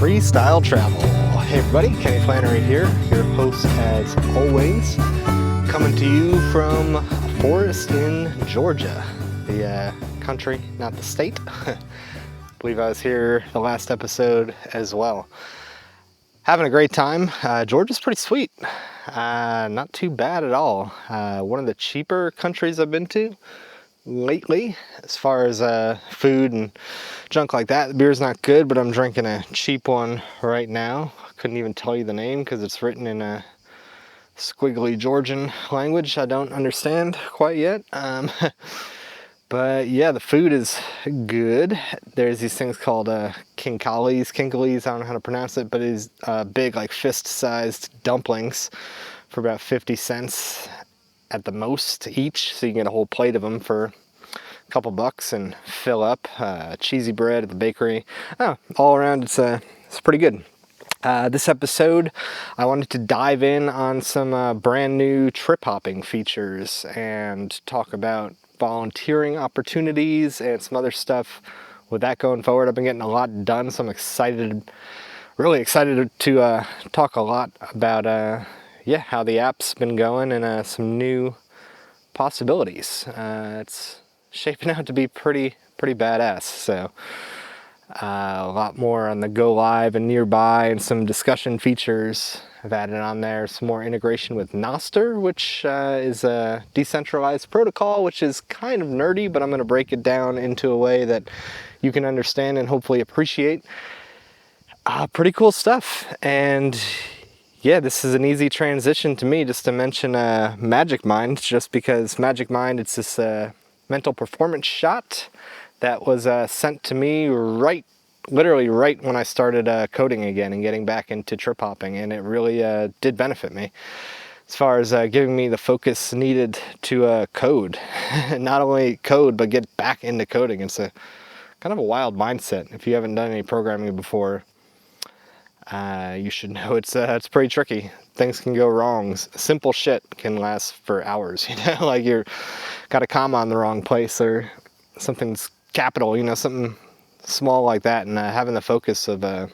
freestyle travel. Hey everybody, Kenny Flannery here, your host as always, coming to you from a forest in Georgia, the country, not the state. I believe I was here the last episode as well. Having a great time. Georgia's pretty sweet, not too bad at all. One of the cheaper countries I've been to lately as far as food and junk like that. The beer's not good, but I'm drinking a cheap one right now. Couldn't even tell you the name because it's written in a squiggly Georgian language I don't understand quite yet. But yeah, the food is good. There's these things called kinkalis, I don't know how to pronounce it, but it's big, like fist-sized dumplings for about 50 cents at the most each, so you can get a whole plate of them for a couple bucks and fill up. Cheesy bread at the bakery. All around it's pretty good. This episode I wanted to dive in on some brand new trip hopping features and talk about volunteering opportunities and some other stuff with that going forward. I've been getting a lot done, so I'm really excited to talk a lot about how the app's been going and some new possibilities. It's shaping out to be pretty badass. So a lot more on the go live and nearby, and some discussion features I've added on there. Some more integration with Nostr, which is a decentralized protocol, which is kind of nerdy, but I'm going to break it down into a way that you can understand and hopefully appreciate. Pretty cool stuff. And yeah, this is an easy transition to me just to mention Magic Mind, just because Magic Mind, it's this mental performance shot that was sent to me literally right when I started coding again and getting back into trip hopping, and it really did benefit me as far as giving me the focus needed to code. Not only code, but get back into coding. It's a kind of a wild mindset. If you haven't done any programming before, you should know it's pretty tricky. Things can go wrong. Simple shit can last for hours, like you're got a comma in the wrong place or something's capital, something small like that, and having the focus of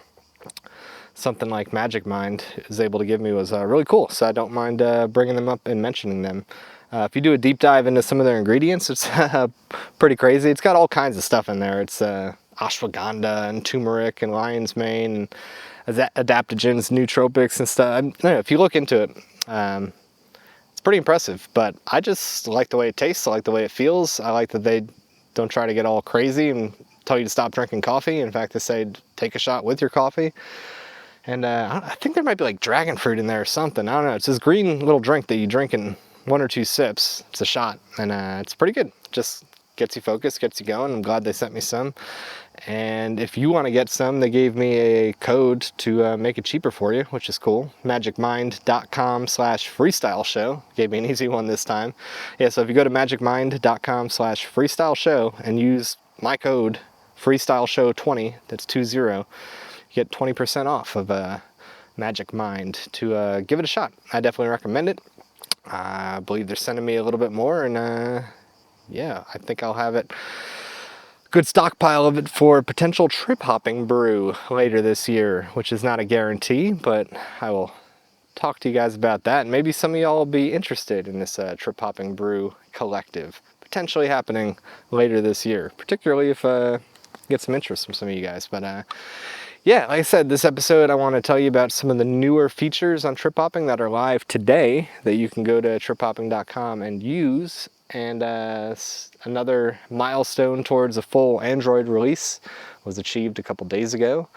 something like Magic Mind is able to give me was really cool. So I don't mind bringing them up and mentioning them. If you do a deep dive into some of their ingredients, it's pretty crazy. It's got all kinds of stuff in there. It's ashwagandha and turmeric and lion's mane and adaptogens, nootropics and stuff. I don't know, if you look into it, it's pretty impressive. But I just like the way it tastes. I like the way it feels. I like that they don't try to get all crazy and tell you to stop drinking coffee. In fact, they say take a shot with your coffee. And I think there might be like dragon fruit in there or something. I don't know. It's this green little drink that you drink in 1 or 2 sips. It's a shot, and it's pretty good. Just gets you focused, gets you going. I'm glad they sent me some. And if you want to get some, they gave me a code to make it cheaper for you, which is cool. magicmind.com/freestyle show. Gave me an easy one this time. Yeah, so if you go to magicmind.com/freestyle show and use my code freestyle show 20, that's 20, you get 20% off of Magic Mind to give it a shot. I definitely recommend it. I believe they're sending me a little bit more, and yeah, I think I'll have it. Good stockpile of it for potential trip hopping brew later this year, which is not a guarantee, but I will talk to you guys about that. And maybe some of y'all will be interested in this trip hopping brew collective, potentially happening later this year, particularly if get some interest from some of you guys. But yeah, like I said, this episode I want to tell you about some of the newer features on trip hopping that are live today that you can go to triphopping.com and use. And another milestone towards a full Android release was achieved a couple days ago.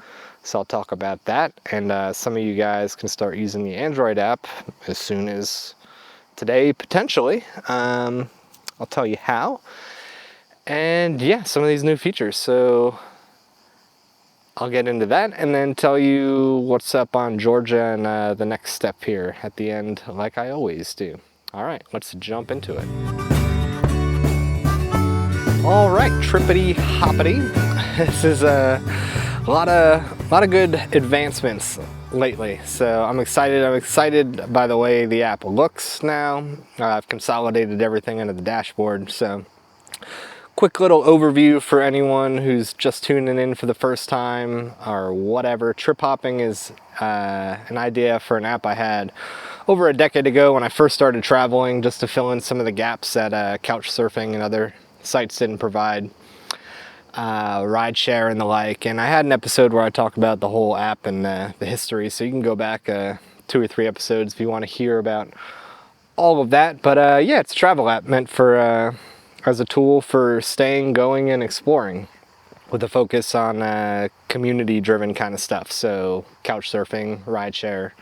So I'll talk about that. And some of you guys can start using the Android app as soon as today, potentially. I'll tell you how. And yeah, some of these new features. So I'll get into that and then tell you what's up on Georgia and the next step here at the end, like I always do. All right, let's jump into it. All right, trippity hoppity. This is a lot of good advancements lately, so I'm excited. I'm excited by the way the app looks now. I've consolidated everything into the dashboard, so quick little overview for anyone who's just tuning in for the first time or whatever. Trip hopping is an idea for an app I had over a decade ago when I first started traveling, just to fill in some of the gaps that couch surfing and other sites didn't provide. Rideshare and the like, and I had an episode where I talk about the whole app and the history, so you can go back 2 or 3 episodes if you want to hear about all of that. But yeah, it's a travel app meant for as a tool for staying, going, and exploring, with a focus on community driven kind of stuff. So couch surfing, rideshare,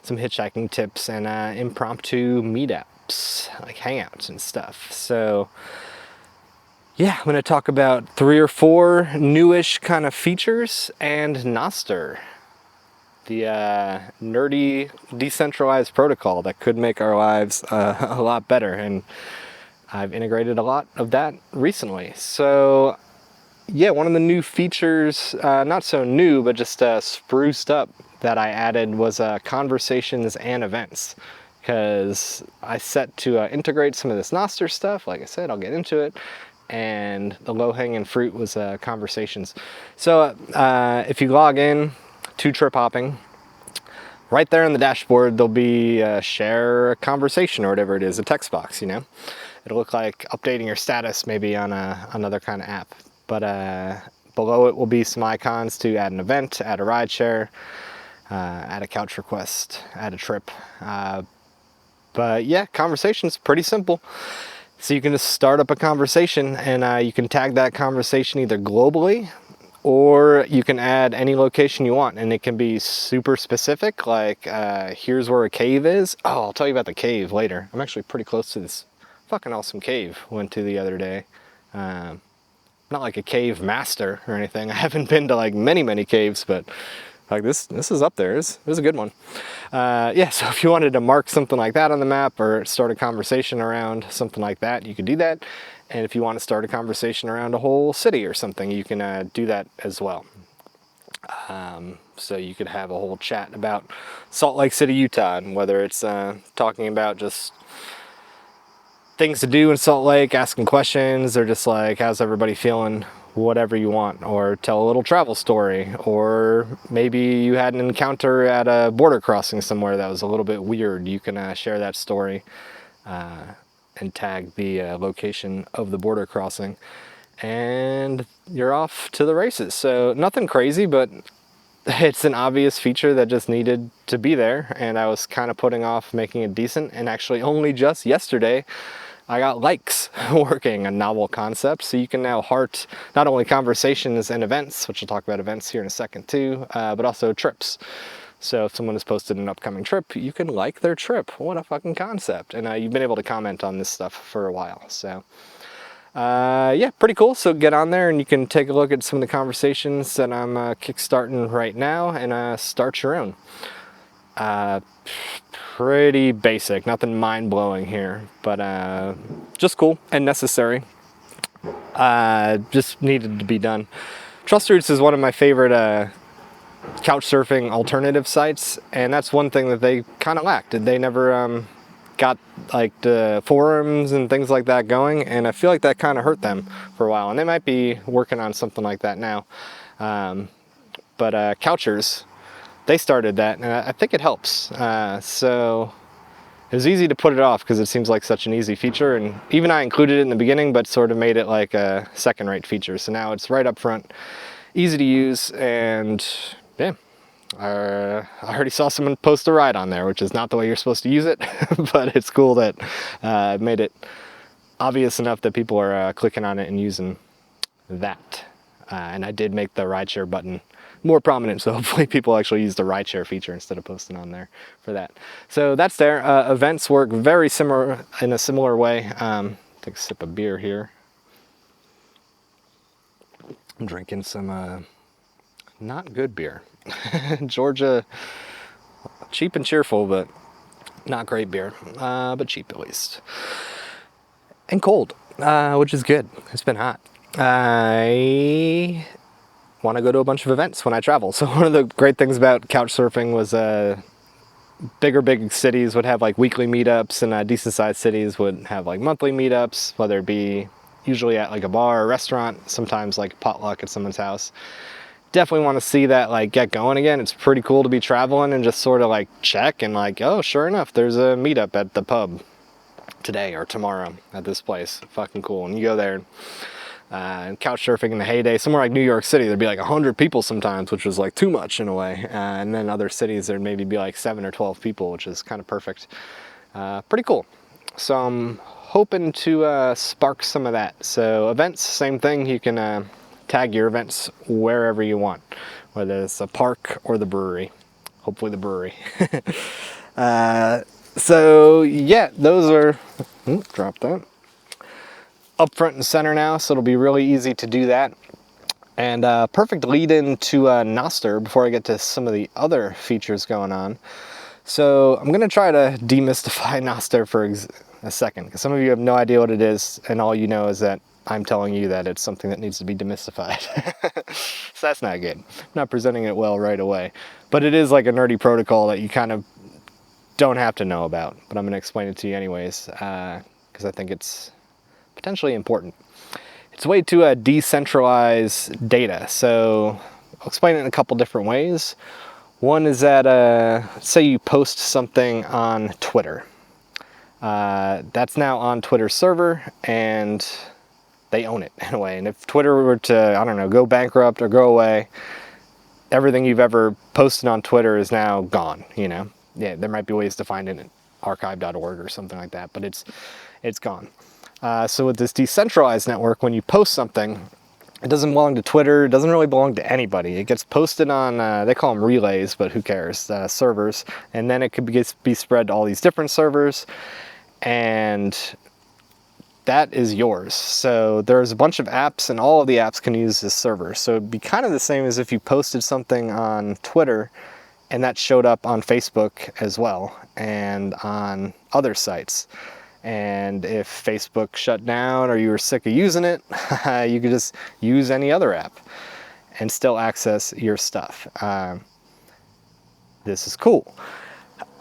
some hitchhiking tips, and impromptu meetups, like hangouts and stuff. So yeah, I'm going to talk about 3 or 4 newish kind of features and Nostr, the nerdy decentralized protocol that could make our lives a lot better. And I've integrated a lot of that recently. So yeah, one of the new features, not so new, but just spruced up, that I added was conversations and events. Because I set to integrate some of this Nostr stuff. Like I said, I'll get into it. And the low-hanging fruit was conversations. So if you log in to trip hopping, right there on the dashboard there'll be share a conversation or whatever it is, a text box, you know. It'll look like updating your status maybe on another kind of app. But below it will be some icons to add an event, add a rideshare, add a couch request, add a trip. But yeah, conversations, pretty simple. So you can just start up a conversation, and you can tag that conversation either globally, or you can add any location you want, and it can be super specific, like here's where a cave is. Oh, I'll tell you about the cave later. I'm actually pretty close to this fucking awesome cave went to the other day. Not like a cave master or anything. I haven't been to like many caves, but like this is up there. This is a good one. Yeah, so if you wanted to mark something like that on the map or start a conversation around something like that, you could do that. And if you want to start a conversation around a whole city or something, you can do that as well. So you could have a whole chat about Salt Lake City, Utah, and whether it's talking about just things to do in Salt Lake, asking questions, or just like, how's everybody feeling? Whatever you want, or tell a little travel story, or maybe you had an encounter at a border crossing somewhere that was a little bit weird. You can share that story and tag the location of the border crossing, and you're off to the races. So nothing crazy, but it's an obvious feature that just needed to be there, and I was kind of putting off making it decent. And actually only just yesterday I got likes working, a novel concept. So you can now heart not only conversations and events, which we'll talk about events here in a second too, but also trips. So if someone has posted an upcoming trip, you can like their trip. What a fucking concept. And you've been able to comment on this stuff for a while. So yeah, pretty cool. So get on there and you can take a look at some of the conversations that I'm kickstarting right now, and start your own. Pretty basic, nothing mind-blowing here, but just cool and necessary. Just needed to be done. Trust Roots is one of my favorite couch surfing alternative sites, and that's one thing that they kind of lacked. They never got like the forums and things like that going, and I feel like that kind of hurt them for a while, and they might be working on something like that now. But Couchers, they started that, and I think it helps. So it was easy to put it off because it seems like such an easy feature, and even I included it in the beginning, but sort of made it like a second-rate feature. So now it's right up front, easy to use, and yeah, I already saw someone post a ride on there, which is not the way you're supposed to use it, but it's cool that it made it obvious enough that people are clicking on it and using that. And I did make the rideshare button more prominent, so hopefully people actually use the rideshare feature instead of posting on there for that. So that's there. Events work very similar, in a similar way. Take a sip of beer here. I'm drinking some not good beer. Georgia, cheap and cheerful, but not great beer, but cheap at least. And cold, which is good. It's been hot. I want to go to a bunch of events when I travel. So one of the great things about couch surfing was big cities would have like weekly meetups, and decent sized cities would have like monthly meetups, whether it be, usually at like a bar or restaurant, sometimes like potluck at someone's house. Definitely want to see that like get going again. It's pretty cool to be traveling and just sort of like check and like, oh, sure enough, there's a meetup at the pub today or tomorrow at this place. Fucking cool. And you go there and couch surfing in the heyday, somewhere like New York City, there'd be like 100 people sometimes, which was like too much in a way. And then other cities, there'd maybe be like 7 or 12 people, which is kind of perfect. Pretty cool. So I'm hoping to spark some of that. So events, same thing. You can tag your events wherever you want, whether it's a park or the brewery. Hopefully the brewery. So yeah, those are, drop that, up front and center now, so it'll be really easy to do that. And perfect lead in to Nostr before I get to some of the other features going on. So I'm gonna try to demystify Nostr for a second, because some of you have no idea what it is, and all you know is that I'm telling you that it's something that needs to be demystified. So that's not good. I'm not presenting it well right away. But it is like a nerdy protocol that you kind of don't have to know about. But I'm going to explain it to you anyways, because I think it's potentially important. It's a way to decentralize data. So I'll explain it in a couple different ways. One is that, say you post something on Twitter. That's now on Twitter's server, and they own it in a way. And if Twitter were to, I don't know, go bankrupt or go away, everything you've ever posted on Twitter is now gone, you know? Yeah, there might be ways to find it at archive.org or something like that, but it's gone. So with this decentralized network, when you post something, it doesn't belong to Twitter, it doesn't really belong to anybody. It gets posted on, they call them relays, but who cares, servers, and then it could be spread to all these different servers, and that is yours. So there's a bunch of apps, and all of the apps can use this server. So it'd be kind of the same as if you posted something on Twitter and that showed up on Facebook as well and on other sites. And if Facebook shut down or you were sick of using it, you could just use any other app and still access your stuff. This is cool.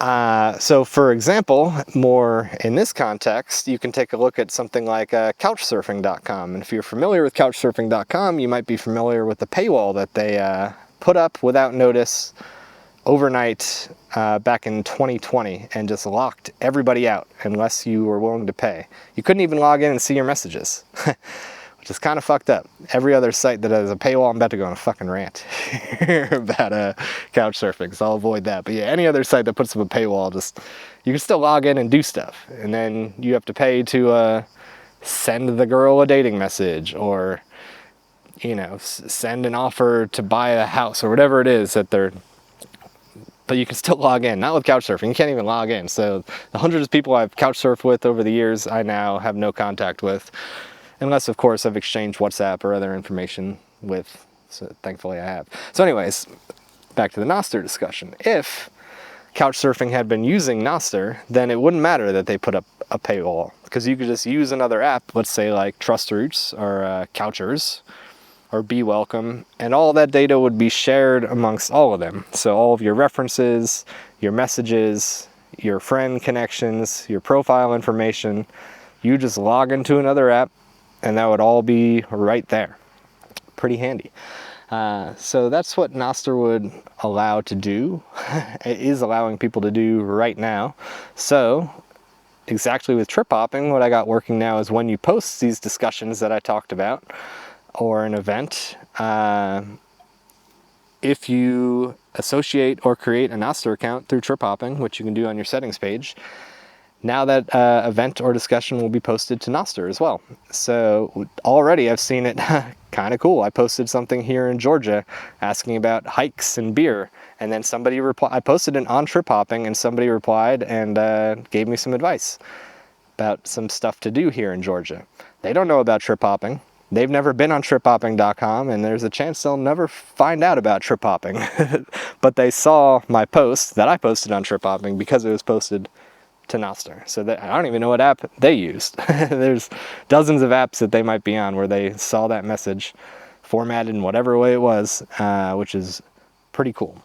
So for example, more in this context, you can take a look at something like couchsurfing.com. And if you're familiar with couchsurfing.com, you might be familiar with the paywall that they put up without notice overnight back in 2020 and just locked everybody out unless you were willing to pay. You couldn't even log in and see your messages, which is kind of fucked up. Every other site that has a paywall, I'm about to go on a fucking rant about couch surfing, so I'll avoid that. But yeah, any other site that puts up a paywall, just you can still log in and do stuff, and then you have to pay to send the girl a dating message, or you know, send an offer to buy a house or whatever it is that they're. But you can still log in, not with couchsurfing. You can't even log in. So the hundreds of people I've couch surfed with over the years, I now have no contact with. Unless, of course, I've exchanged WhatsApp or other information with. So thankfully I have. So anyways, back to the Nostr discussion. If couchsurfing had been using Nostr, then it wouldn't matter that they put up a paywall. Because you could just use another app, let's say like Trust Roots or Couchers, or Be Welcome, and all that data would be shared amongst all of them. So all of your references, your messages, your friend connections, your profile information, you just log into another app and that would all be right there. Pretty handy. So that's what Nostr would allow to do. It is allowing people to do right now. So exactly with trip hopping, what I got working now is when you post these discussions that I talked about, or an event, if you associate or create a Nostr account through trip hopping, which you can do on your settings page, now that event or discussion will be posted to Nostr as well. So already I've seen it kind of cool. I posted something here in Georgia asking about hikes and beer, and then somebody replied. I posted it on trip hopping and somebody replied and gave me some advice about some stuff to do here in Georgia. They don't know about trip hopping. They've never been on triphopping.com, and there's a chance they'll never find out about trip hopping. But they saw my post that I posted on trip hopping because it was posted to Nostr. So that, I don't even know what app they used. There's dozens of apps that they might be on where they saw that message formatted in whatever way it was, which is pretty cool.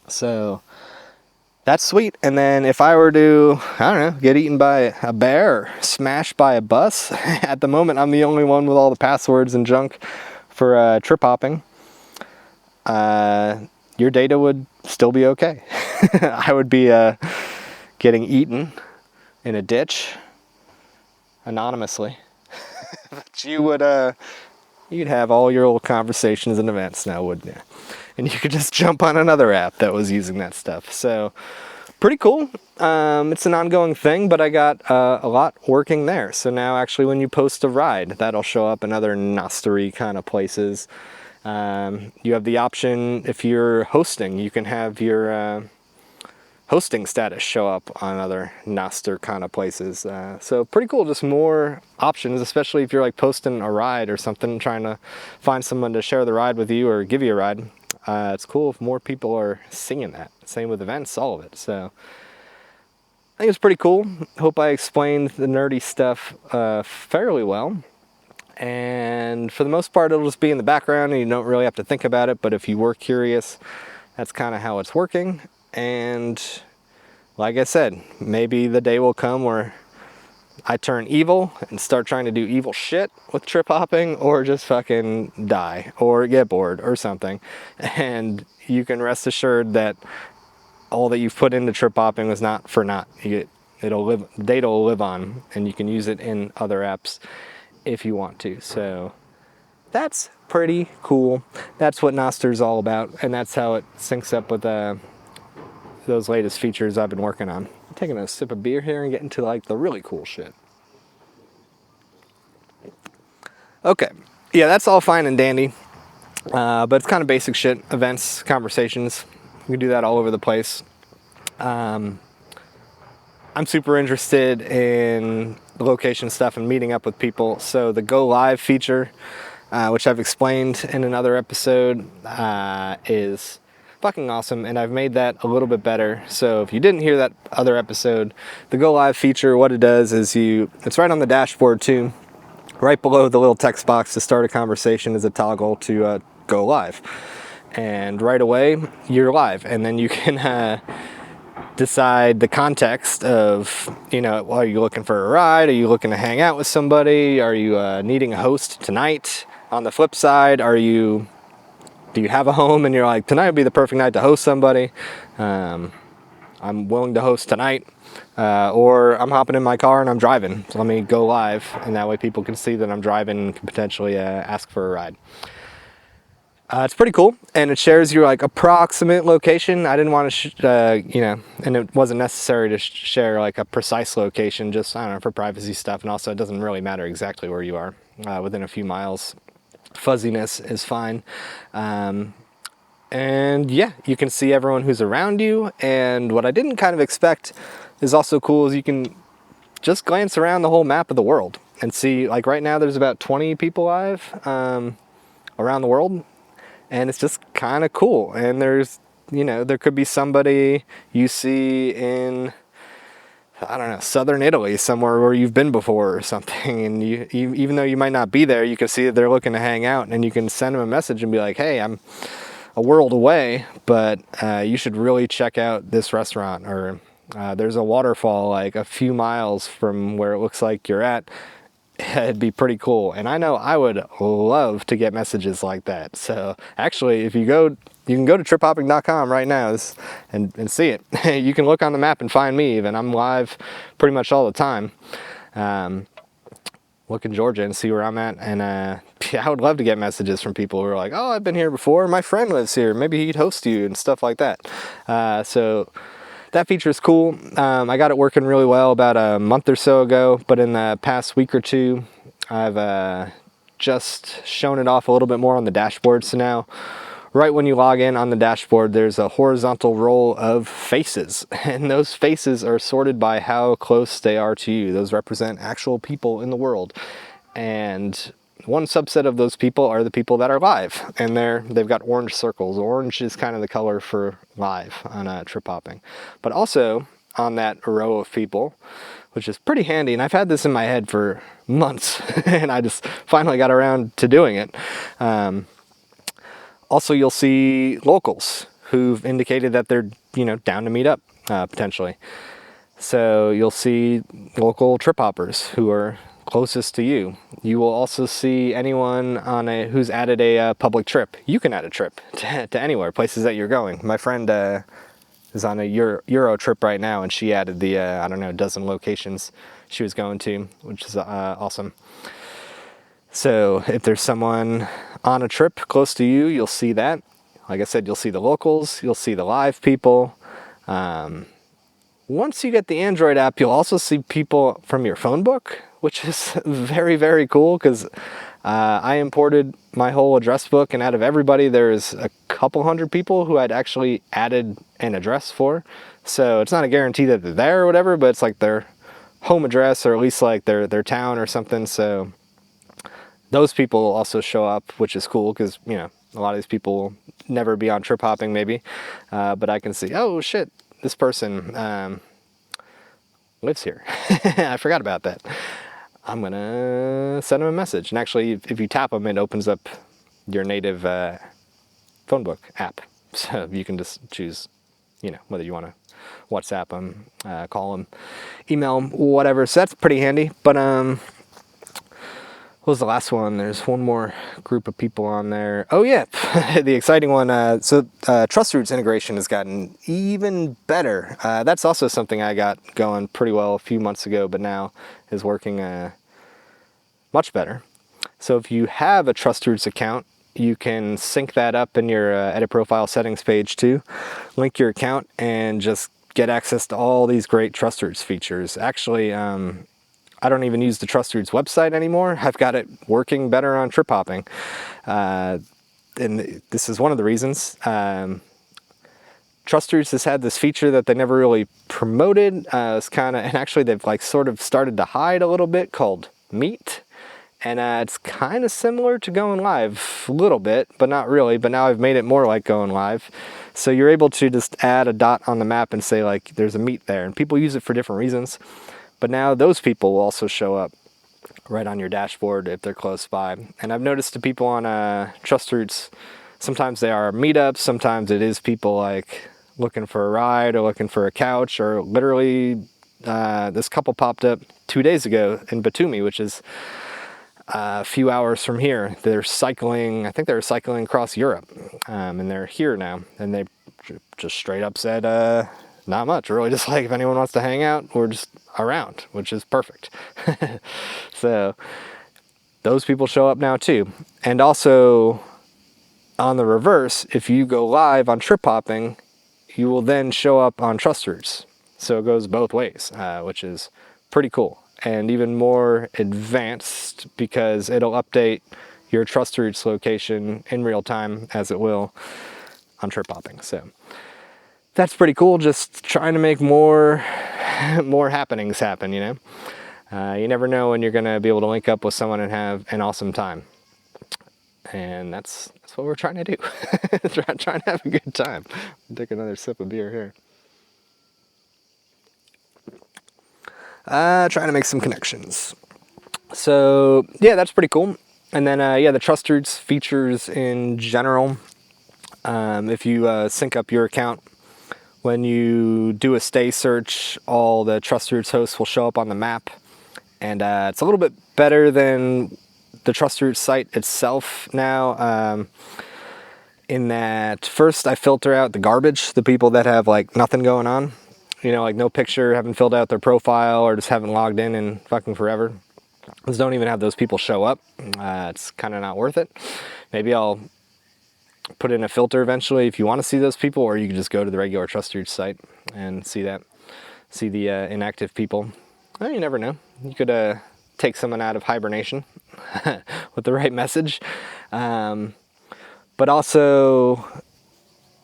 So, with all that being said, that's sweet. And then if I were to, I don't know, get eaten by a bear, or smashed by a bus, at the moment I'm the only one with all the passwords and junk for trip hopping. Your data would still be okay. I would be getting eaten in a ditch anonymously. But you would you'd have all your old conversations and events now, wouldn't you? And you could just jump on another app that was using that stuff. So pretty cool. It's an ongoing thing, but I got a lot working there. So now actually when you post a ride, that'll show up in other Nostery kind of places. You have the option, if you're hosting, you can have your hosting status show up on other Noster kind of places. So pretty cool, just more options, especially if you're like posting a ride or something, trying to find someone to share the ride with you or give you a ride. It's cool if more people are seeing that. Same with events, all of it. So I think it's pretty cool. Hope I explained the nerdy stuff fairly well. And for the most part, it'll just be in the background and you don't really have to think about it. But if you were curious, that's kind of how it's working. And like I said, maybe the day will come where I turn evil and start trying to do evil shit with trip hopping, or just fucking die or get bored or something. And you can rest assured that all that you've put into trip hopping was not for naught. It'll live, data will live on, and you can use it in other apps if you want to. So that's pretty cool. That's what Noster's all about, and that's how it syncs up with those latest features I've been working on. I'm taking a sip of beer here and getting to like the really cool shit. Okay, yeah, that's all fine and dandy, but it's kind of basic shit. Events, conversations, you can do that all over the place. I'm super interested in the location stuff and meeting up with people. So the Go Live feature, which I've explained in another episode, is fucking awesome, and I've made that a little bit better. So if you didn't hear that other episode, the Go Live feature, what it does is it's right on the dashboard too. Right below the little text box to start a conversation is a toggle to go live. And right away, you're live. And then you can decide the context of, well, are you looking for a ride? Are you looking to hang out with somebody? Are you needing a host tonight? On the flip side, do you have a home and you're like, tonight would be the perfect night to host somebody? I'm willing to host tonight. Or I'm hopping in my car and I'm driving. So let me go live, and that way people can see that I'm driving and can potentially ask for a ride. It's pretty cool, and it shares your like approximate location. I didn't want to, and it wasn't necessary to share like a precise location, just, I don't know, for privacy stuff. And also it doesn't really matter exactly where you are, within a few miles. Fuzziness is fine. And yeah, you can see everyone who's around you. And what I didn't kind of expect is also cool is you can just glance around the whole map of the world and see, like right now there's about 20 people live around the world, and it's just kind of cool. And there's, there could be somebody you see in, I don't know, southern Italy, somewhere where you've been before or something, and you even though you might not be there, you can see that they're looking to hang out, and you can send them a message and be like, hey, I'm a world away, but you should really check out this restaurant, or there's a waterfall like a few miles from where it looks like you're at. It'd be pretty cool. And I know I would love to get messages like that. So actually, if you can go to triphopping.com right now and see it. You can look on the map and find me even. I'm live pretty much all the time. Look in Georgia and see where I'm at. And I would love to get messages from people who are like, oh, I've been here before. My friend lives here. Maybe he'd host you and stuff like that. So that feature is cool. I got it working really well about a month or so ago, but in the past week or two, I've just shown it off a little bit more on the dashboard. So now, right when you log in on the dashboard, there's a horizontal row of faces, and those faces are sorted by how close they are to you. Those represent actual people in the world. And one subset of those people are the people that are live, and they've got orange circles. Orange is kind of the color for live on trip hopping. But also on that row of people, which is pretty handy, and I've had this in my head for months, and I just finally got around to doing it. Also, you'll see locals who've indicated that they're down to meet up. potentially. So you'll see local trip hoppers who are closest to you. You will also see anyone who's added a public trip. You can add a trip to anywhere, places that you're going. My friend is on a Euro trip right now, and she added the, I don't know, dozen locations she was going to, which is awesome. So if there's someone on a trip close to you, you'll see that. Like I said, you'll see the locals, you'll see the live people. Once you get the Android app, you'll also see people from your phone book, which is very, very cool, because I imported my whole address book, and out of everybody, there's a couple hundred people who I'd actually added an address for. So it's not a guarantee that they're there or whatever, but it's like their home address, or at least like their town or something. So those people also show up, which is cool, because, you know, a lot of these people will never be on trip hopping maybe, but I can see, oh shit, this person lives here. I forgot about that. I'm gonna send them a message. And actually, if you tap them, it opens up your native phone book app. So you can just choose, you know, whether you want to WhatsApp them, call them, email them, whatever. So that's pretty handy. But what was the last one? There's one more group of people on there. Oh yeah, the exciting one. So Trust Roots integration has gotten even better. That's also something I got going pretty well a few months ago, but now is working much better. So if you have a Trust Roots account, you can sync that up in your edit profile settings page too. Link your account and just get access to all these great Trust Roots features. Actually, I don't even use the Trust Roots website anymore. I've got it working better on trip hopping. And this is one of the reasons. Trust Roots has had this feature that they never really promoted. It's kind of, and actually they've like sort of started to hide a little bit, called Meet. And it's kind of similar to going live a little bit, but not really. But now I've made it more like going live. So you're able to just add a dot on the map and say like, there's a Meet there. And people use it for different reasons. But now those people will also show up right on your dashboard if they're close by. And I've noticed the people on Trust Roots, sometimes they are meetups, sometimes it is people like looking for a ride or looking for a couch, or literally this couple popped up 2 days ago in Batumi, which is a few hours from here. They're cycling, I think they were cycling across Europe, and they're here now. And they just straight up said, not much, really, just like if anyone wants to hang out, we're just around, which is perfect. So those people show up now too. And also on the reverse, if you go live on trip hopping, you will then show up on Trust Roots. So it goes both ways, which is pretty cool. And even more advanced, because it'll update your Trust Roots location in real time, as it will on trip hopping. So that's pretty cool. Just trying to make more happenings happen, you know. You never know when you're going to be able to link up with someone and have an awesome time. And that's what we're trying to do. Trying to have a good time. I'll take another sip of beer here. Trying to make some connections. So yeah, that's pretty cool. And then yeah, the Trust Roots features in general. If you sync up your account, when you do a stay search, all the Trust Roots hosts will show up on the map. And it's a little bit better than the Trust Roots site itself now, in that first I filter out the garbage, the people that have like nothing going on, you know, like no picture, haven't filled out their profile, or just haven't logged in fucking forever. Just don't even have those people show up. It's kind of not worth it. Maybe I'll put in a filter eventually if you want to see those people, or you can just go to the regular Trust Roots site and see the inactive people. Well, you never know. You could take someone out of hibernation with the right message. But also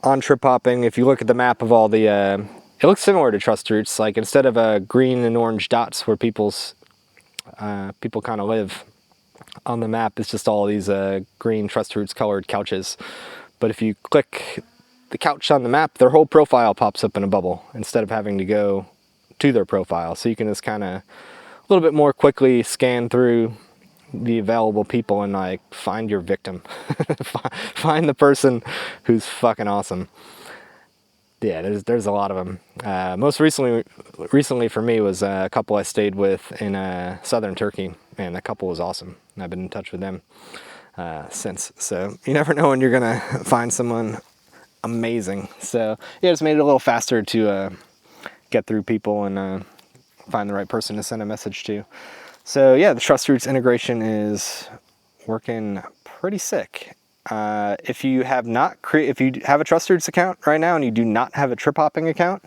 on trip hopping, if you look at the map of all the, it looks similar to Trust Roots. Like instead of green and orange dots where people kind of live on the map, it's just all these green Trust Roots colored couches. But if you click the couch on the map, their whole profile pops up in a bubble instead of having to go to their profile. So you can just kind of a little bit more quickly scan through the available people and like find your victim. Find the person who's fucking awesome. Yeah, there's a lot of them. Most recently for me was a couple I stayed with in southern Turkey, and that couple was awesome. I've been in touch with them since. So you never know when you're gonna find someone amazing. So yeah, it's made it a little faster to get through people and find the right person to send a message to. So yeah, the Trust Routes integration is working pretty sick. If you have a Trust Routes account right now and you do not have a trip hopping account,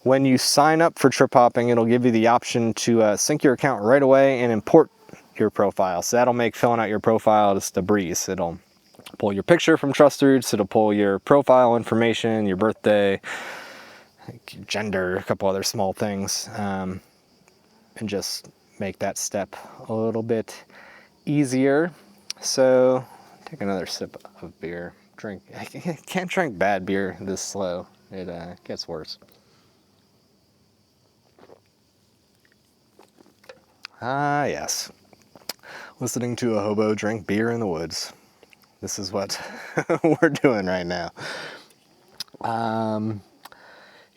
when you sign up for trip hopping, it'll give you the option to sync your account right away and import your profile. So that'll make filling out your profile just a breeze. It'll pull your picture from Trust Routes, it'll pull your profile information, your birthday, gender, a couple other small things, and just make that step a little bit easier. So take another sip of beer. I can't drink bad beer this slow. It gets worse. Ah, yes. Listening to a hobo drink beer in the woods. This is what we're doing right now.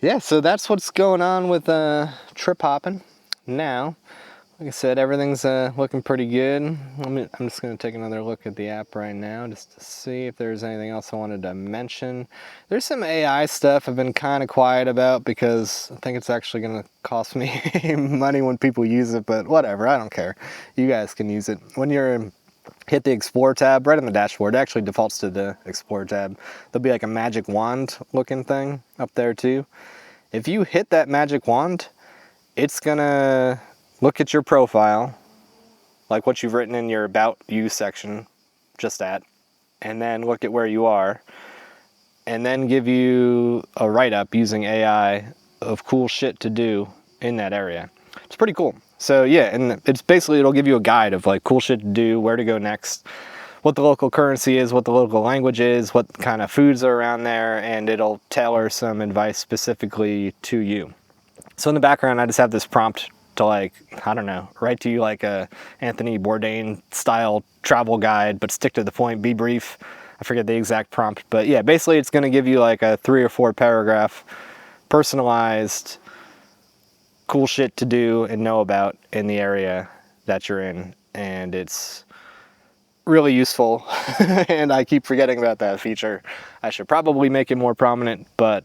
Yeah, so that's what's going on with trip hopping now. Like I said, everything's looking pretty good. I'm just going to take another look at the app right now just to see if there's anything else I wanted to mention. There's some AI stuff I've been kind of quiet about because I think it's actually going to cost me money when people use it, but whatever, I don't care. You guys can use it. When you're hit the Explore tab right on the dashboard, it actually defaults to the Explore tab. There'll be like a magic wand looking thing up there too. If you hit that magic wand, it's going to look at your profile, like what you've written in your About You section, and then look at where you are, and then give you a write-up using AI of cool shit to do in that area. It's pretty cool. So yeah, and it's basically, it'll give you a guide of like cool shit to do, where to go next, what the local currency is, what the local language is, what kind of foods are around there, and it'll tailor some advice specifically to you. So in the background, I just have this prompt to like, I don't know, write to you like a Anthony Bourdain style travel guide, but stick to the point, be brief. I forget the exact prompt, but yeah, basically it's going to give you like a 3 or 4 paragraph personalized cool shit to do and know about in the area that you're in. And it's really useful. And I keep forgetting about that feature. I should probably make it more prominent, but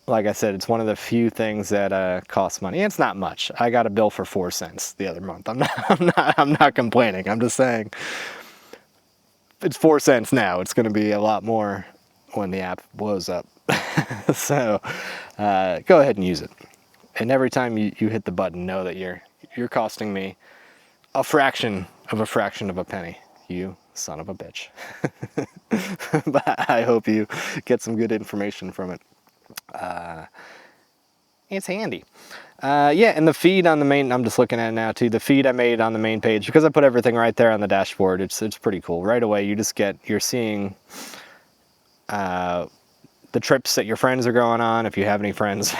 like I said, it's one of the few things that costs money. It's not much. I got a bill for 4 cents the other month. I'm not complaining. I'm just saying it's 4 cents now. It's going to be a lot more when the app blows up. So go ahead and use it. And every time you hit the button, know that you're costing me a fraction of a penny. You son of a bitch. But I hope you get some good information from it. It's handy. Yeah, and the feed on the main, I'm just looking at it now too, the feed I made on the main page, because I put everything right there on the dashboard, it's pretty cool. Right away, you're seeing the trips that your friends are going on, if you have any friends,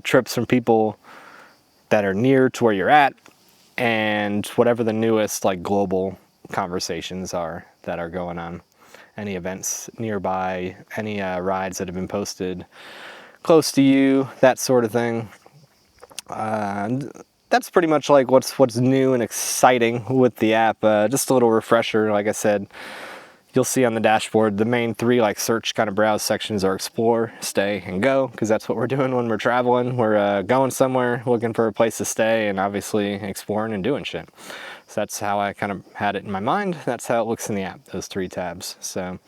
trips from people that are near to where you're at, and whatever the newest like global conversations are that are going on. Any events nearby, any rides that have been posted close to you, that sort of thing. That's pretty much like what's new and exciting with the app. Just a little refresher, like I said, you'll see on the dashboard the main 3 like search kind of browse sections are explore, stay, and go, because that's what we're doing when we're traveling. We're going somewhere, looking for a place to stay, and obviously exploring and doing shit. So that's how I kind of had it in my mind. That's how it looks in the app, those 3 tabs. So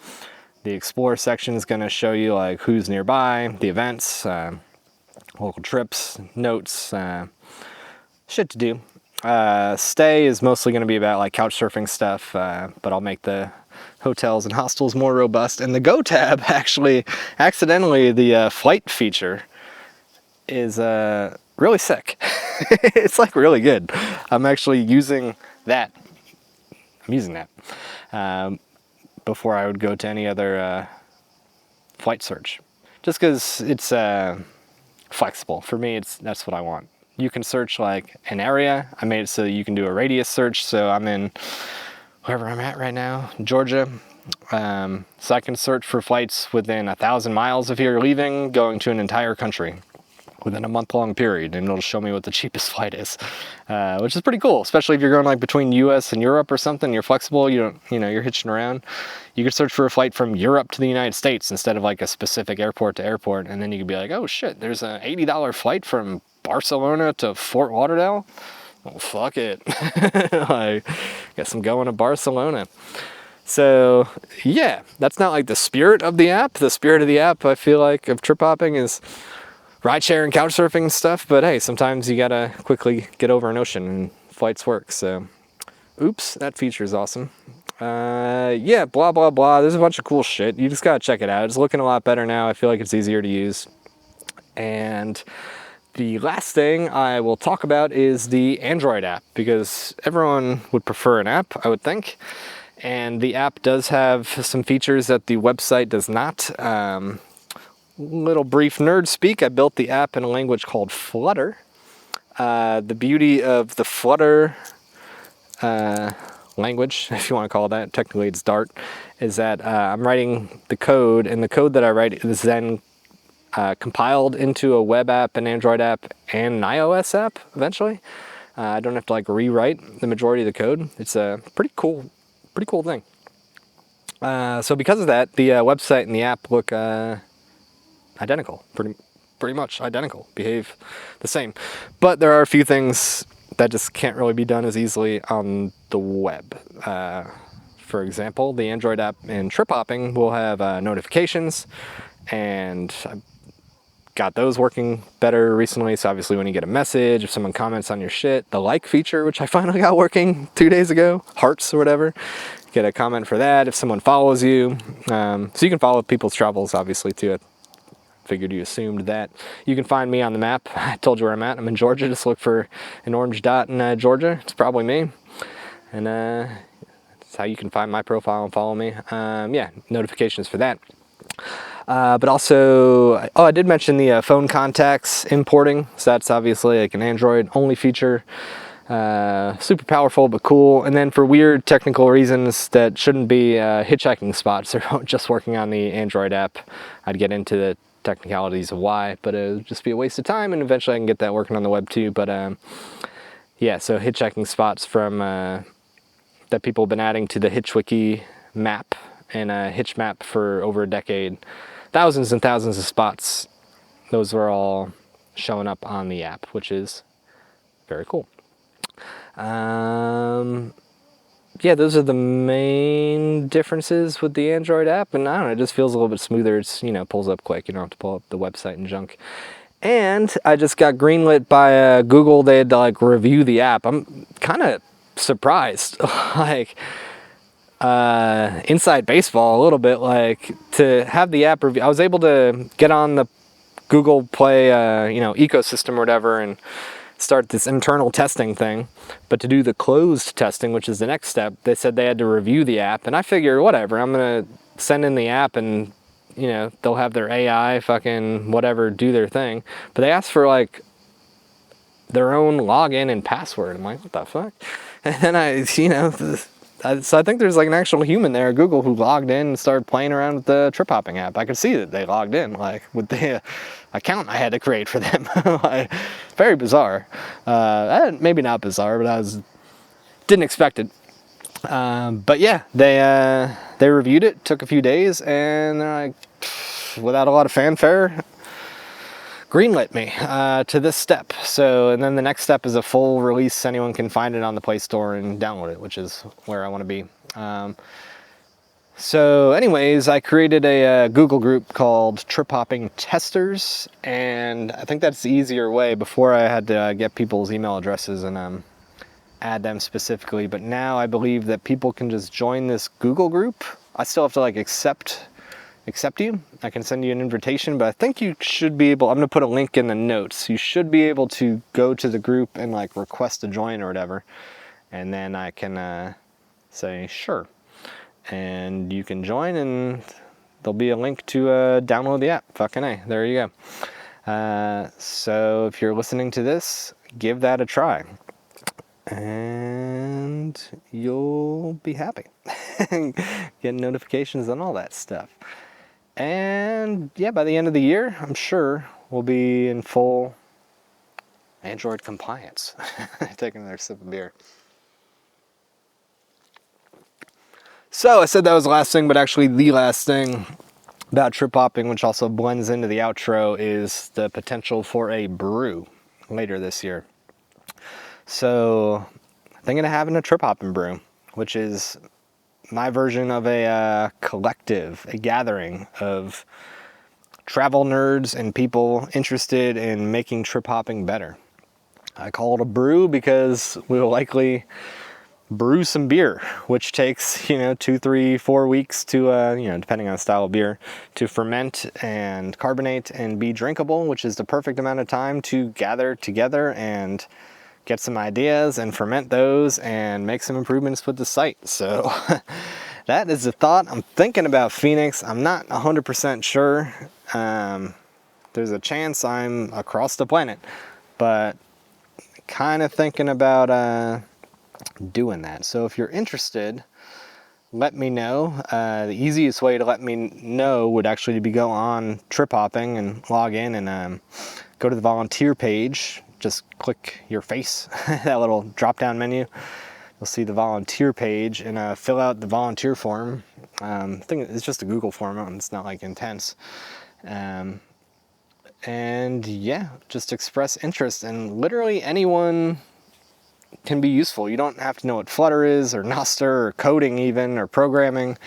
the explore section is going to show you like who's nearby, the events, local trips, notes, shit to do. Stay is mostly going to be about like couch surfing stuff, but I'll make the hotels and hostels more robust. And the go tab, actually, accidentally, the flight feature is really sick. It's like really good. I'm actually using that. Before I would go to any other flight search, just because it's flexible. For me, that's what I want. You can search like an area. I made it so you can do a radius search. So I'm in wherever I'm at right now, Georgia. So I can search for flights within 1,000 miles if you're leaving, going to an entire country within a month-long period, and it'll show me what the cheapest flight is, which is pretty cool, especially if you're going like between US and Europe or something. You're flexible, you're hitching around. You could search for a flight from Europe to the United States instead of like a specific airport to airport, and then you could be like, oh shit, there's an $80 flight from Barcelona to Fort Lauderdale. Well, fuck it. I guess I'm going to Barcelona. So yeah, that's not like the spirit of the app. The spirit of the app, I feel like, of trip hopping is rideshare and couch surfing and stuff, but hey, sometimes you gotta quickly get over an ocean and flights work. So oops, that feature is awesome. Yeah, blah blah blah, there's a bunch of cool shit. You just gotta check it out. It's looking a lot better now. I feel like it's easier to use. And the last thing I will talk about is the Android app, because everyone would prefer an app, I would think, and the app does have some features that the website does not. Little brief nerd speak, I built the app in a language called Flutter. The beauty of the Flutter language, if you want to call it that, technically it's Dart, is that I'm writing the code, and the code that I write is then compiled into a web app, an Android app, and an iOS app eventually. I don't have to like rewrite the majority of the code. It's a pretty cool thing. So because of that, the website and the app look identical, pretty much identical, behave the same. But there are a few things that just can't really be done as easily on the web. For example, the Android app in trip hopping will have notifications, and I got those working better recently. So obviously when you get a message, if someone comments on your shit, the like feature, which I finally got working 2 days ago, hearts or whatever, get a comment for that. If someone follows you, so you can follow people's travels obviously too. Figured you assumed that. You can find me on the map. I told you where I'm at. I'm in Georgia. Just look for an orange dot in Georgia. It's probably me. And that's how you can find my profile and follow me. Yeah, notifications for that. But also, I did mention the phone contacts importing. So that's obviously like an Android only feature. Super powerful but cool. And then for weird technical reasons that shouldn't be hitchhiking spots, they're just working on the Android app. I'd get into the technicalities of why, but it would just be a waste of time, and eventually I can get that working on the web too. But yeah, so hitchhiking spots from that people have been adding to the HitchWiki map and Hitch map for over a decade. Thousands and thousands of spots. Those are all showing up on the app, which is very cool. Yeah, those are the main differences with the Android app, and I don't know, it just feels a little bit smoother. It's, pulls up quick. You don't have to pull up the website and junk. And I just got greenlit by Google. They had to like review the app. I'm kind of surprised, like inside baseball a little bit, like to have the app review. I was able to get on the Google Play, ecosystem or whatever, and start this internal testing thing. But to do the closed testing, which is the next step, they said they had to review the app. And I figure, whatever, I'm gonna send in the app and they'll have their AI fucking whatever do their thing. But they asked for like their own login and password. I'm like, what the fuck? And then so I think there's like an actual human there at Google who logged in and started playing around with the trip hopping app. I could see that they logged in, like with the account I had to create for them. Like, very bizarre. Maybe not bizarre, but didn't expect it. But yeah, they reviewed it. Took a few days, and they're like, without a lot of fanfare, greenlit me to this step. So, and then the next step is a full release. Anyone can find it on the Play Store and download it, which is where I want to be. So anyways, I created a Google group called Trip Hopping Testers, and I think that's the easier way. Before I had to get people's email addresses and add them specifically, but now I believe that people can just join this Google group. I still have to like accept you. I can send you an invitation, but I think you should be able, I'm going to put a link in the notes. You should be able to go to the group and like request to join or whatever. And then I can say, sure. And you can join, and there'll be a link to download the app. Fucking A, there you go. So if you're listening to this, give that a try. And you'll be happy. getting notifications on all that stuff. And yeah, by the end of the year, I'm sure we'll be in full Android compliance. Taking another sip of beer. So I said that was the last thing, but actually the last thing about trip hopping, which also blends into the outro, is the potential for a brew later this year. So thinking of having a trip hopping brew, which is my version of a collective, a gathering of travel nerds and people interested in making trip hopping better. I call it a brew because we will likely brew some beer, which takes 2, 3, 4 weeks to depending on the style of beer, to ferment and carbonate and be drinkable, which is the perfect amount of time to gather together and get some ideas and ferment those and make some improvements with the site. So that is the thought. I'm thinking about Phoenix. I'm not 100% sure. There's a chance I'm across the planet, but kind of thinking about doing that. So if you're interested, let me know. The easiest way to let me know would actually be go on Trip Hopping and log in and go to the volunteer page. Just click your face, that little drop down menu. You'll see the volunteer page and fill out the volunteer form. I think it's just a Google form, it's not like intense. And yeah, just express interest, and literally anyone can be useful. You don't have to know what Flutter is or Nostr or coding even or programming.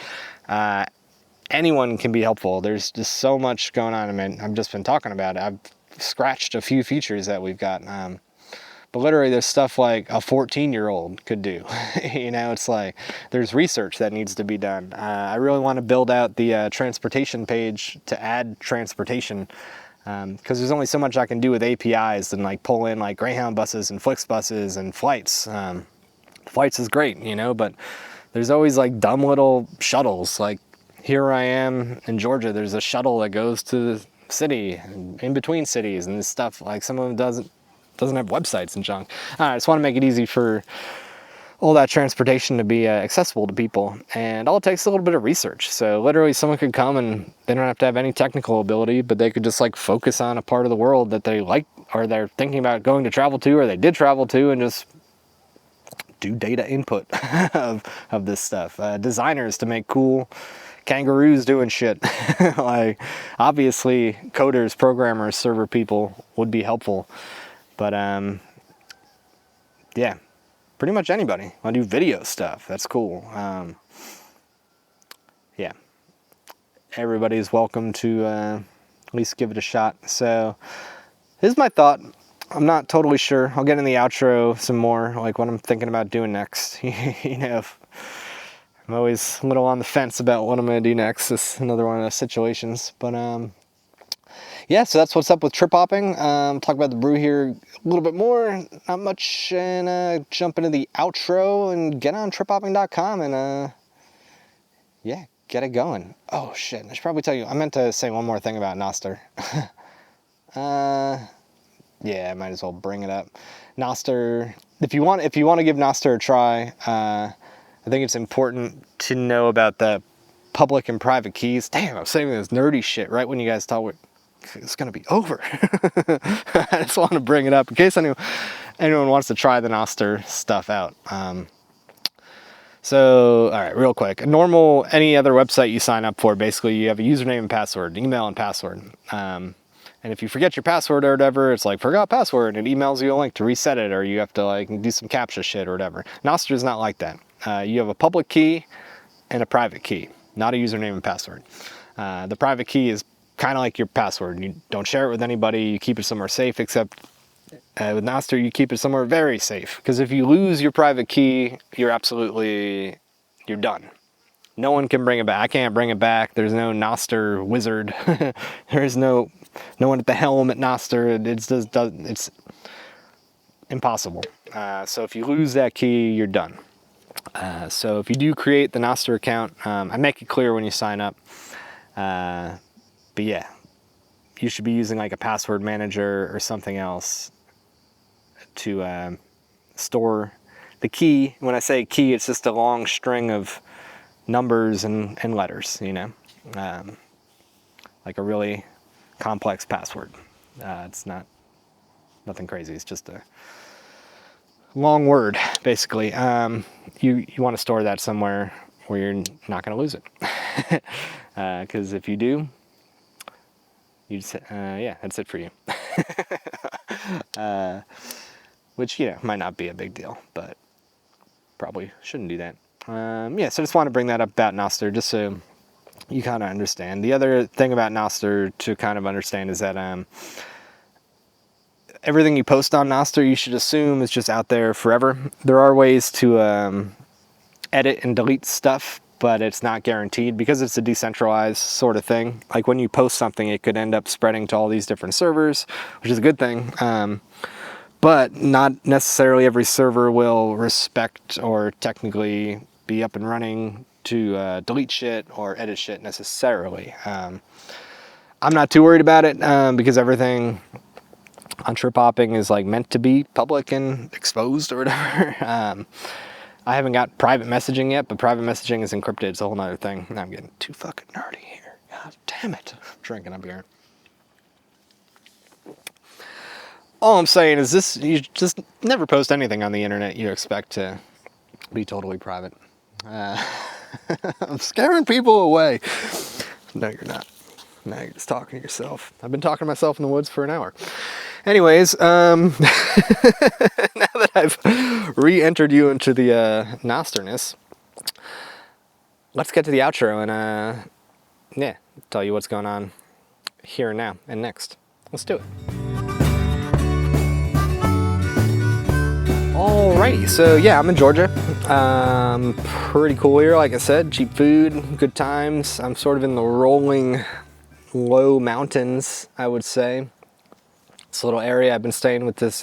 Anyone can be helpful. There's just so much going on. I mean, I've just been talking about it. I've scratched a few features that we've got. But literally there's stuff like a 14-year-old could do. It's like there's research that needs to be done. I really want to build out the transportation page to add transportation, because there's only so much I can do with APIs and like pull in like Greyhound buses and Flixbuses and flights. Flights is great, but there's always like dumb little shuttles. Like here I am in Georgia, there's a shuttle that goes to the city, in between cities, and this stuff, like some of them doesn't have websites and junk. I just want to make it easy for all that transportation to be accessible to people, and all it takes is a little bit of research. So literally someone could come and they don't have to have any technical ability, but they could just like focus on a part of the world that they like, or they're thinking about going to travel to, or they did travel to, and just do data input of this stuff. Designers to make cool kangaroos doing shit. Like obviously coders, programmers, server people would be helpful, but yeah, pretty much anybody. I do video stuff. That's cool. Yeah, everybody's welcome to at least give it a shot. So here's my thought. I'm not totally sure. I'll get in the outro some more, like what I'm thinking about doing next. I'm always a little on the fence about what I'm going to do next. This is another one of those situations. But yeah, so that's what's up with trip hopping. Talk about the brew here a little bit more, not much, and jump into the outro and get on triphopping.com and yeah, get it going. Oh shit, I should probably tell you, I meant to say one more thing about Nostr. Yeah, I might as well bring it up. Nostr, if you want to give Nostr a try, I think it's important to know about the public and private keys. Damn, I was saying this nerdy shit right when you guys thought it's going to be over. I just want to bring it up in case anyone wants to try the Nostr stuff out. So, all right, real quick. Any other website you sign up for, basically you have a username and password, email and password. And if you forget your password or whatever, it's like, forgot password, and it emails you a link to reset it, or you have to like do some CAPTCHA shit or whatever. Nostr is not like that. You have a public key and a private key, not a username and password. The private key is kind of like your password. You don't share it with anybody. You keep it somewhere safe, except with Nostr, you keep it somewhere very safe. Because if you lose your private key, you're done. No one can bring it back. I can't bring it back. There's no Nostr wizard. There's no one at the helm at Nostr. It's impossible. So if you lose that key, you're done. So if you do create the Nostr account, I make it clear when you sign up. But yeah, you should be using like a password manager or something else to store the key. When I say key, it's just a long string of numbers and letters, you know, like a really complex password. It's nothing crazy. It's just a long word, basically. You want to store that somewhere where you're not going to lose it, because if you do, you just, yeah, that's it for you. Which, you know, might not be a big deal, but probably shouldn't do that. Yeah, so I just want to bring that up about Nostr, just so you kind of understand. The other thing about Nostr to kind of understand is that everything you post on Nostr, you should assume is just out there forever. There are ways to edit and delete stuff, but it's not guaranteed because it's a decentralized sort of thing. Like when you post something, it could end up spreading to all these different servers, which is a good thing. But not necessarily every server will respect or technically be up and running to delete shit or edit shit necessarily. I'm not too worried about it because everything on trip hopping is like meant to be public and exposed or whatever. I haven't got private messaging yet, but private messaging is encrypted. It's a whole nother thing. Now I'm getting too fucking nerdy here. God damn it. I'm drinking up here. All I'm saying is this, you just never post anything on the internet you expect to be totally private. I'm scaring people away. No, you're not. No, you're just talking to yourself. I've been talking to myself in the woods for an hour. Anyways, now that I've re-entered you into the Nosterness, let's get to the outro and yeah, tell you what's going on here and now and next. Let's do it. Alrighty, so yeah, I'm in Georgia. Pretty cool here, like I said, cheap food, good times. I'm sort of in the rolling low mountains, I would say. This little area, I've been staying with this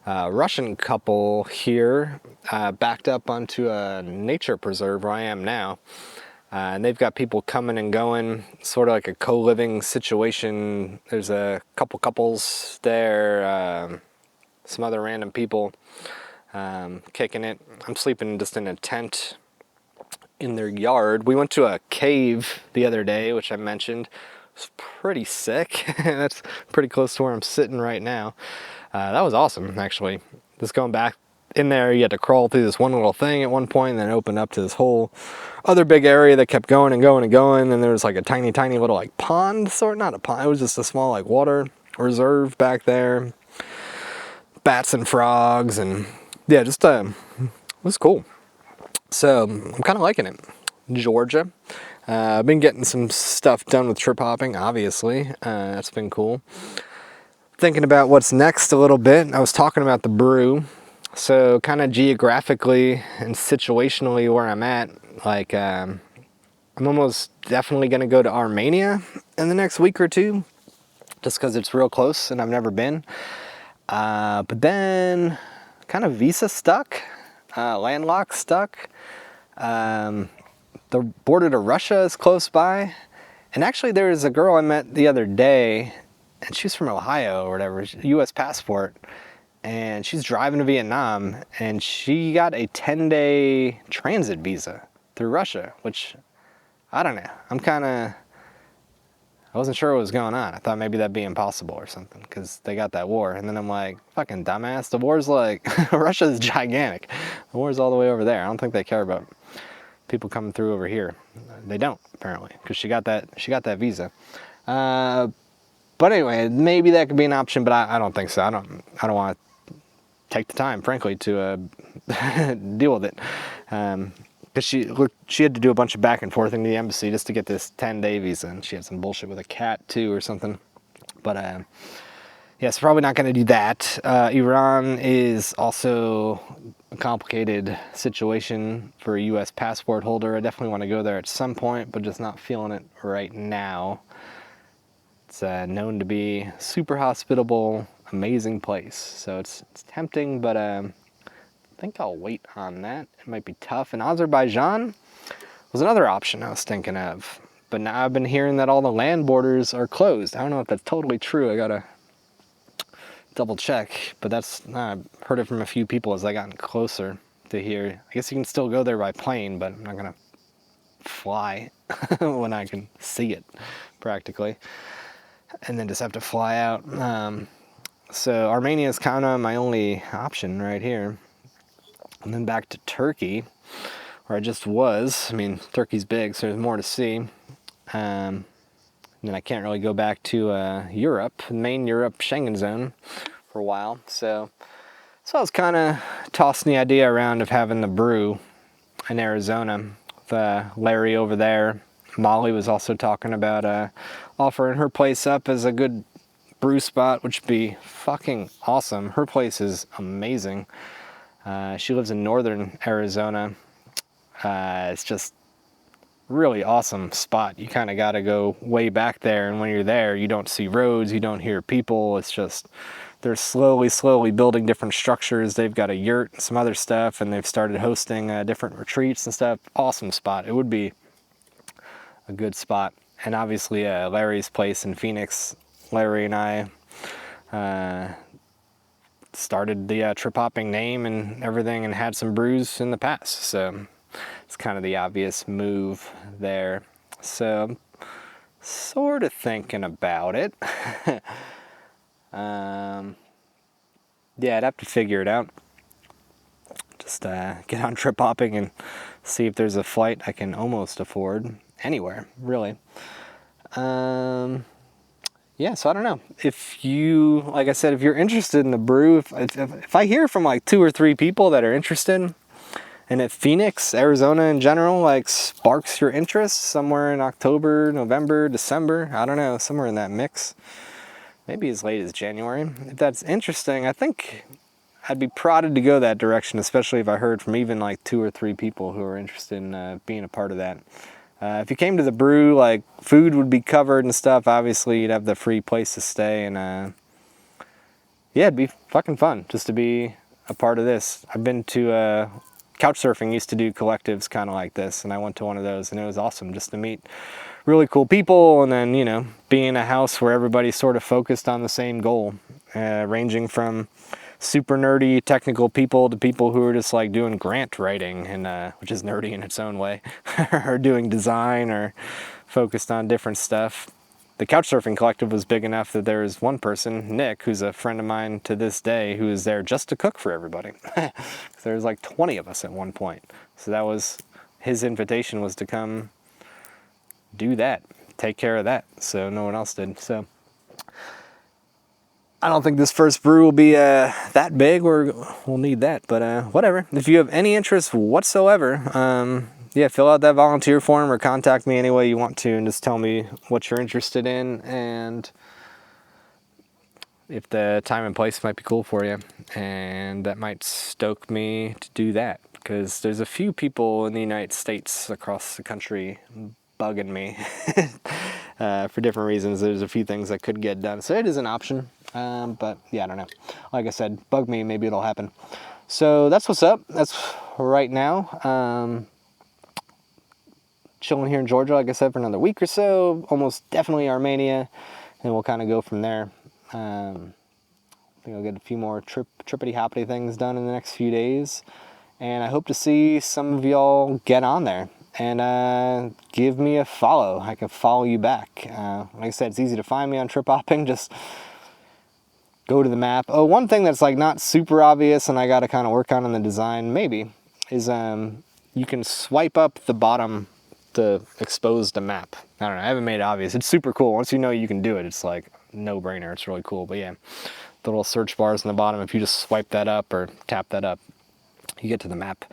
Russian couple here, backed up onto a nature preserve where I am now. And they've got people coming and going, sort of like a co-living situation. There's a couple couples there, some other random people kicking it. I'm sleeping just in a tent in their yard. We went to a cave the other day, which I mentioned. It was pretty sick. That's pretty close to where I'm sitting right now. That was awesome, actually. Just going back in there, you had to crawl through this one little thing at one point, and then open up to this whole other big area that kept going and going and going. And there was like a tiny, tiny little like pond, not a pond. It was just a small like water reserve back there. Bats and frogs, and yeah, just it was cool. So I'm kind of liking it. Georgia. I've been getting some stuff done with trip hopping, obviously. That's been cool. Thinking about what's next a little bit. I was talking about the brew. So kind of geographically and situationally where I'm at, like I'm almost definitely going to go to Armenia in the next week or two, just because it's real close and I've never been. But then kind of visa stuck, landlocked stuck. The border to Russia is close by. And actually there was a girl I met the other day, and she's from Ohio or whatever, US passport. And she's driving to Vietnam, and she got a 10-day transit visa through Russia, which, I don't know. I wasn't sure what was going on. I thought maybe that'd be impossible or something, because they got that war. And then I'm like, fucking dumbass, the war's like, Russia's gigantic. The war's all the way over there. I don't think they care about people coming through over here. They don't, apparently, because she got that visa. But anyway, maybe that could be an option, but I don't think so. I don't want to take the time, frankly, to deal with it. Because she had to do a bunch of back and forth in the embassy just to get this 10-day visa, and she had some bullshit with a cat too or something. But yeah, so probably not going to do that. Iran is also a complicated situation for a U.S. passport holder. I definitely want to go there at some point, but just not feeling it right now. It's known to be super hospitable, amazing place. So it's tempting, but I think I'll wait on that. It might be tough. And Azerbaijan was another option I was thinking of. But now I've been hearing that all the land borders are closed. I don't know if that's totally true. I gotta double check. But I've heard it from a few people as I gotten closer to here. I guess you can still go there by plane, but I'm not gonna fly when I can see it practically, and then just have to fly out. So Armenia is kind of my only option right here. And then back to Turkey, where I just was. I mean, Turkey's big, so there's more to see. And then I can't really go back to Europe, main Europe, Schengen zone, for a while. So I was kind of tossing the idea around of having the brew in Arizona with Larry over there. Molly was also talking about offering her place up as a good brew spot, which would be fucking awesome. Her place is amazing. She lives in northern Arizona. It's just really awesome spot. You kind of got to go way back there, and when you're there, you don't see roads, you don't hear people. It's just, they're slowly building different structures. They've got a yurt and some other stuff, and they've started hosting different retreats and stuff. Awesome spot. It would be a good spot. And obviously Larry's place in Phoenix, Larry and I started the trip hopping name and everything, and had some brews in the past, so it's kind of the obvious move there. So I'm sort of thinking about it. Yeah, I'd have to figure it out. Just get on trip hopping and see if there's a flight I can almost afford anywhere, really. Yeah, so I don't know. If you, like I said, if you're interested in the brew, if I hear from like 2 or 3 people that are interested, and if Phoenix, Arizona in general, like sparks your interest somewhere in October, November, December, I don't know, somewhere in that mix, maybe as late as January. If that's interesting, I think I'd be prodded to go that direction, especially if I heard from even like 2 or 3 people who are interested in being a part of that. If you came to the brew, like food would be covered and stuff. Obviously, you'd have the free place to stay, and yeah, it'd be fucking fun just to be a part of this. I've been to Couchsurfing used to do collectives kind of like this, and I went to one of those, and it was awesome just to meet really cool people, and then, you know, be in a house where everybody's sort of focused on the same goal, ranging from super nerdy technical people to people who are just like doing grant writing, and which is nerdy in its own way, or doing design, or focused on different stuff. The Couchsurfing collective was big enough that there was one person, Nick, who's a friend of mine to this day, who was there just to cook for everybody. There was like 20 of us at one point. So that was his invitation, was to come do that, take care of that. So no one else did. So I don't think this first brew will be that big, or we'll need that, but whatever. If you have any interest whatsoever, yeah, fill out that volunteer form or contact me any way you want to, and just tell me what you're interested in and if the time and place might be cool for you. And that might stoke me to do that, because there's a few people in the United States across the country bugging me for different reasons. There's a few things that could get done, so it is an option. But yeah, I don't know. Like I said, bug me, maybe it'll happen. So that's what's up. That's right now. Chilling here in Georgia, like I said, for another week or so. Almost definitely Armenia, and we'll kind of go from there. I think I'll get a few more trippity hoppity things done in the next few days, and I hope to see some of y'all get on there and give me a follow. I can follow you back. Like I said, it's easy to find me on trip hopping. Just go to the map. Oh, one thing that's like not super obvious, and I got to kind of work on in the design maybe, is you can swipe up the bottom to expose the map. I don't know, I haven't made it obvious. It's super cool. Once you know you can do it, it's like no brainer. It's really cool. But yeah, the little search bars in the bottom, if you just swipe that up or tap that up, you get to the map.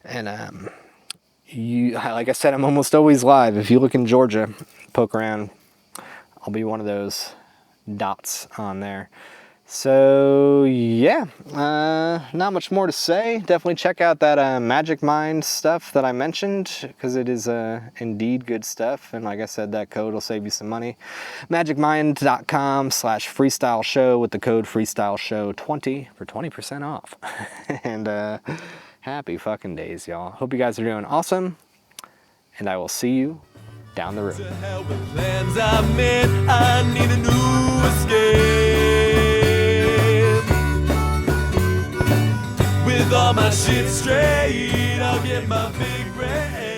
And like I said, I'm almost always live. If you look in Georgia, poke around, I'll be one of those dots on there. So yeah, not much more to say. Definitely check out that Magic Mind stuff that I mentioned, because it is indeed good stuff. And like I said, that code will save you some money. magicmind.com/freestyle show with the code freestyle show 20 for 20% off. And happy fucking days, y'all. Hope you guys are doing awesome, and I will see you down the road. To hell with plans I made, I need a new escape. With all my shit straight, I'll get my big brain.